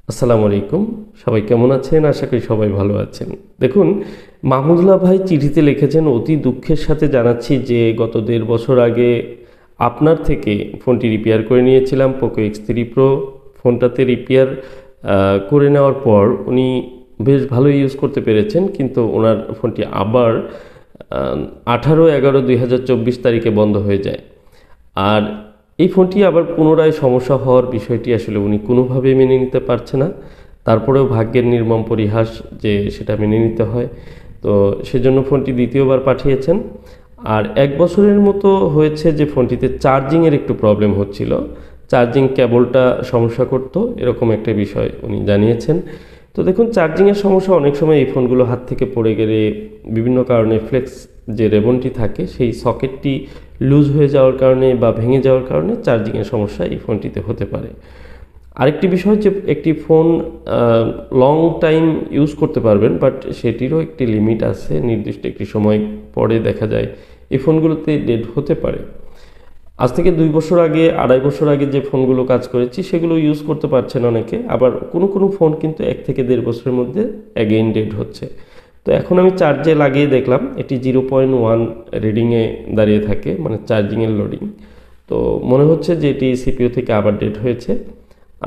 আসসালামু আলাইকুম। সবাই কেমন আছেন? আশা করি সবাই ভালো আছেন। দেখুন, মাহমুদুল্লাহ ভাই চিঠিতে লিখেছেন, অতি দুঃখের সাথে জানাচ্ছি যে গত ১.৫ বছর আগে আপনার থেকে ফোনটি রিপেয়ার করে নিয়েছিলাম, পোকো X3 Pro। ফোনটাতে রিপেয়ার করে নেওয়ার পর উনি বেশ ভালো ইউজ করতে পেরেছেন, কিন্তু ওনার ফোনটি আবার 18/11/2024 তারিখে বন্ধ হয়ে যায়। আর এই ফোনটি আবার পুনরায় সমস্যা হওয়ার বিষয়টি আসলে উনি কোনোভাবেই মেনে নিতে পারছে না। তারপরেও ভাগ্যের নির্মম পরিহাস যে সেটা মেনে নিতে হয়। তো সেজন্য ফোনটি দ্বিতীয়বার পাঠিয়েছেন। আর ১ বছরের মতো হয়েছে যে ফোনটিতে চার্জিংয়ের একটু প্রবলেম হচ্ছিল, চার্জিং কেবলটা সমস্যা করতো, এরকম একটা বিষয় উনি জানিয়েছেন। তো দেখুন, চার্জিংয়ের সমস্যা অনেক সময় এই ফোনগুলো হাত থেকে পড়ে গেলে বিভিন্ন কারণে ফ্লেক্স যে রেবনটি থাকে সেই সকেটটি লুজ হয়ে যাওয়ার কারণে বা ভেঙে যাওয়ার কারণে চার্জিংয়ের সমস্যা এই ফোনটিতে হতে পারে। আরেকটি বিষয় যে একটি ফোন লং টাইম ইউজ করতে পারবেন, বাট সেটিরও একটি লিমিট আছে। নির্দিষ্ট একটি সময় পরে দেখা যায় এই ফোনগুলোতে ডেড হতে পারে। আজ থেকে ২ বছর আগে, ২.৫ বছর আগে যে ফোনগুলো কাজ করেছি সেগুলো ইউজ করতে পারছেন অনেকে, আবার কোনো কোনো ফোন কিন্তু ১ থেকে ১.৫ বছরের মধ্যে অ্যাগেইন ডেড হচ্ছে। তো এখন আমি চার্জে লাগিয়ে দেখলাম এটি 0.1 রিডিংয়ে দাঁড়িয়ে থাকে, মানে চার্জিংয়ের লোডিং। তো মনে হচ্ছে যে এটি সিপিইউ থেকে আবার ডেড হয়েছে।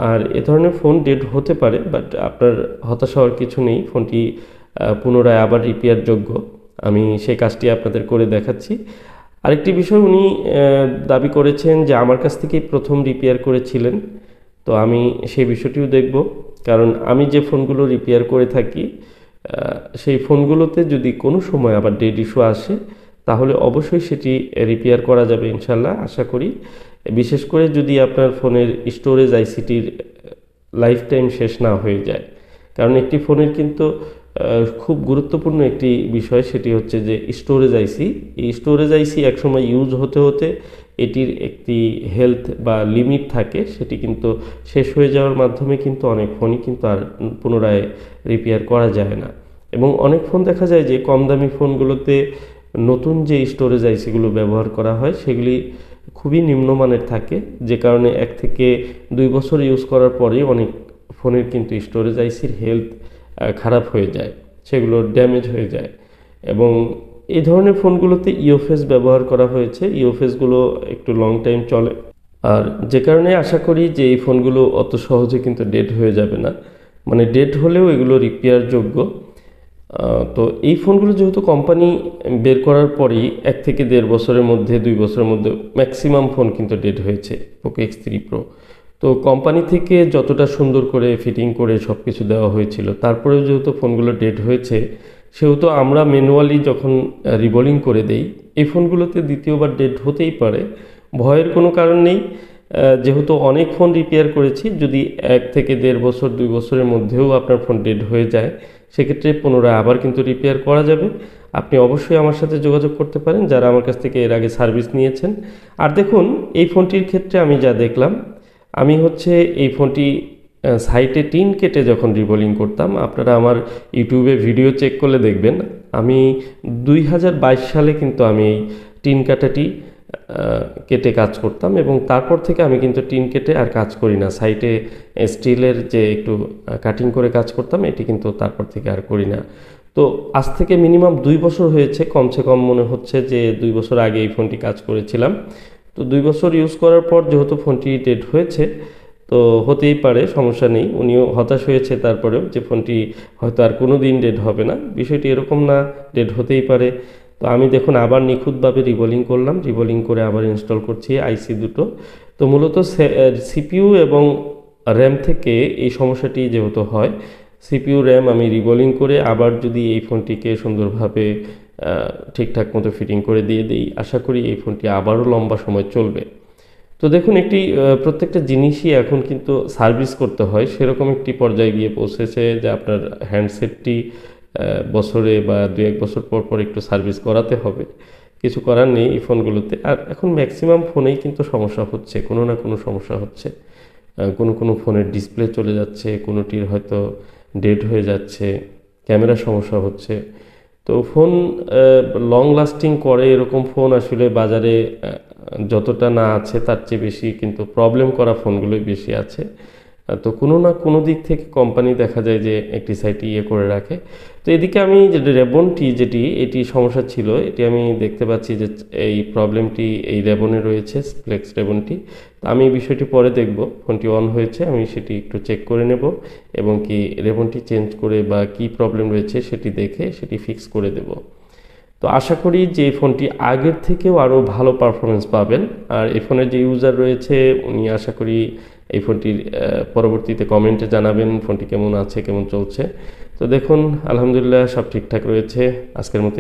আর এ ধরনের ফোন ডেড হতে পারে, বাট আপনার হতাশ হওয়ার কিছু নেই। ফোনটি পুনরায় আবার রিপেয়ার যোগ্য। আমি সেই কাজটি আপনাদের করে দেখাচ্ছি। আরেকটি বিষয়, উনি দাবি করেছেন যে আমার কাছ থেকেই প্রথম রিপেয়ার করেছিলেন। তো আমি সেই বিষয়টিও দেখব, কারণ আমি যে ফোনগুলো রিপেয়ার করে থাকি সেই ফোনগুলোতে যদি কোনো সময় আবার ডেড ইস্যু আসে তাহলে অবশ্যই সেটি রিপেয়ার করা যাবে ইনশাল্লাহ, আশা করি। বিশেষ করে যদি আপনার ফোনের স্টোরেজ আইসিটির লাইফ টাইম শেষ না হয়ে যায়। কারণ একটি ফোনের কিন্তু খুব গুরুত্বপূর্ণ একটি বিষয়, সেটি হচ্ছে যে স্টোরেজ আইসি। এই স্টোরেজ আইসি একসময় ইউজ হতে হতে এটির একটি হেলথ বা লিমিট থাকে, সেটি কিন্তু শেষ হয়ে যাওয়ার মাধ্যমে কিন্তু অনেক ফোনই কিন্তু আর পুনরায় রিপেয়ার করা যায় না। এবং অনেক ফোন দেখা যায় যে কম দামি ফোনগুলোতে নতুন যে স্টোরেজ আইসিগুলো ব্যবহার করা হয় সেগুলি খুবই নিম্নমানের থাকে, যে কারণে ১ থেকে ২ বছর ইউজ করার পরেই অনেক ফোনের কিন্তু স্টোরেজ আইসির হেলথ খারাপ হয়ে যায়, সেগুলো ড্যামেজ হয়ে যায়। এবং এই ধরনের ফোনগুলোতে ইওফেস ব্যবহার করা হয়েছে, ইওফেসগুলো একটু লং টাইম চলে। আর যে কারণে আশা করি যে এই ফোনগুলো অত সহজে কিন্তু ডেড হয়ে যাবে না, মানে ডেড হলেও এগুলো রিপেয়ার যোগ্য। তো এই ফোনগুলো যেহেতু কোম্পানি বের করার পরেই ১ থেকে ১.৫ বছরের মধ্যে, ২ বছরের মধ্যে ম্যাক্সিমাম ফোন কিন্তু ডেড হয়েছে পোকো X3 Pro। তো কোম্পানি থেকে যতটা সুন্দর করে ফিটিং করে সব কিছু দেওয়া হয়েছিল, তারপরেও যেহেতু ফোনগুলো ডেড হয়েছে, সেহেতু আমরা ম্যানুয়ালি যখন রিবোলিং করে দেই, এই ফোনগুলোতে দ্বিতীয়বার ডেড হতেই পারে। ভয়ের কোনো কারণ নেই। যেহেতু অনেক ফোন রিপেয়ার করেছি, যদি ১ থেকে ১.৫ বছর, ২ বছরের মধ্যেও আপনার ফোন ডেড হয়ে যায়, সেক্ষেত্রে পুনরায় আবার কিন্তু রিপেয়ার করা যাবে। আপনি অবশ্যই আমার সাথে যোগাযোগ করতে পারেন, যারা আমার কাছ থেকে এর আগে সার্ভিস নিয়েছেন। আর দেখুন, এই ফোনটির ক্ষেত্রে আমি যা দেখলাম, আমি হচ্ছে এই ফোনটি সাইটে টিন কেটে যখন রিবোলিং করতাম, আপনারা আমার ইউটিউবে ভিডিও চেক করলে দেখবেন, আমি ২০২২ সালে কিন্তু আমি এই টিন কাটাটি কেটে কাজ করতাম, এবং তারপর থেকে আমি কিন্তু টিন কেটে আর কাজ করি না। সাইটে স্টিলের যে একটু কাটিং করে কাজ করতাম, এটি কিন্তু তারপর থেকে আর করি না। তো আজ থেকে মিনিমাম ২ বছর হয়েছে, কমসে কম মনে হচ্ছে যে ২ বছর আগে এই ফোনটি কাজ করেছিলাম। তো ২ বছর ইউজ করার পর যেহেতু ফোনটি ডেড হয়েছে, তো হতেই পারে, সমস্যা নেই। উনিও হতাশ হয়েছে তারপরেও যে ফোনটি হয়তো আর কোনো দিন ডেড হবে না, বিষয়টি এরকম না, ডেড হতেই পারে। তো আমি দেখুন আবার নিখুঁতভাবে রিবোলিং করলাম, রিবোলিং করে আবার ইনস্টল করছি আইসি দুটো। তো মূলত সিপিইউ এবং র্যাম থেকে এই সমস্যাটি যেহেতু হয়, সিপিইউ র্যাম আমি রিবোলিং করে আবার যদি এই ফোনটিকে সুন্দরভাবে ঠিকঠাক মতো ফিটিং করে দিয়ে দিই, আশা করি এই ফোনটি আবারও লম্বা সময় চলবে। তো দেখুন, একটি প্রত্যেকটা জিনিসই এখন কিন্তু সার্ভিস করতে হয়, সেরকম একটি পর্যায়ে গিয়ে পৌঁছেছে যে আপনার হ্যান্ডসেটটি বছরে বা ২-১ বছর পর পর একটু সার্ভিস করাতে হবে। কিছু করার নেই এই ফোনগুলোতে। আর এখন ম্যাক্সিমাম ফোনেই কিন্তু সমস্যা হচ্ছে, কোনো না কোনো সমস্যা হচ্ছে। কোনো কোনো ফোনের ডিসপ্লে চলে যাচ্ছে, কোনোটির হয়তো ডেড হয়ে যাচ্ছে, ক্যামেরা সমস্যা হচ্ছে। তো ফোন লং লাস্টিং করে এরকম ফোন আসলে বাজারে যতটা না আছে তার চেয়ে বেশি কিন্তু প্রবলেম করা ফোনগুলোই বেশি আছে। তো কোনো না কোনো দিক থেকে কোম্পানি দেখা যায় যে একটি সাইট করে রাখে। তো এদিকে আমি যে রেবনটি এটি সমস্যা ছিল, এটি আমি দেখতে পাচ্ছি যে এই প্রবলেমটি এই রেবনে রয়েছে, ফ্লেক্স রেবনটি। তো আমি এই বিষয়টি পরে দেখব, ফোনটি অন হয়েছে আমি সেটি একটু চেক করে নেব এবং কি রেবনটি চেঞ্জ করে বা কি প্রবলেম রয়েছে সেটি দেখে সেটি ফিক্স করে দেব। তো আশা করি যে এই ফোনটি আগের থেকেও আরও ভালো পারফরমেন্স পাবেন। আর এই ফোনের যে ইউজার রয়েছে উনি আশা করি এই ফোনটির পরবর্তীতে কমেন্টে জানাবেন ফোনটি কেমন আছে, কেমন চলছে। তো দেখুন আলহামদুলিল্লাহ সব ঠিকঠাক রয়েছে। আজকের মতো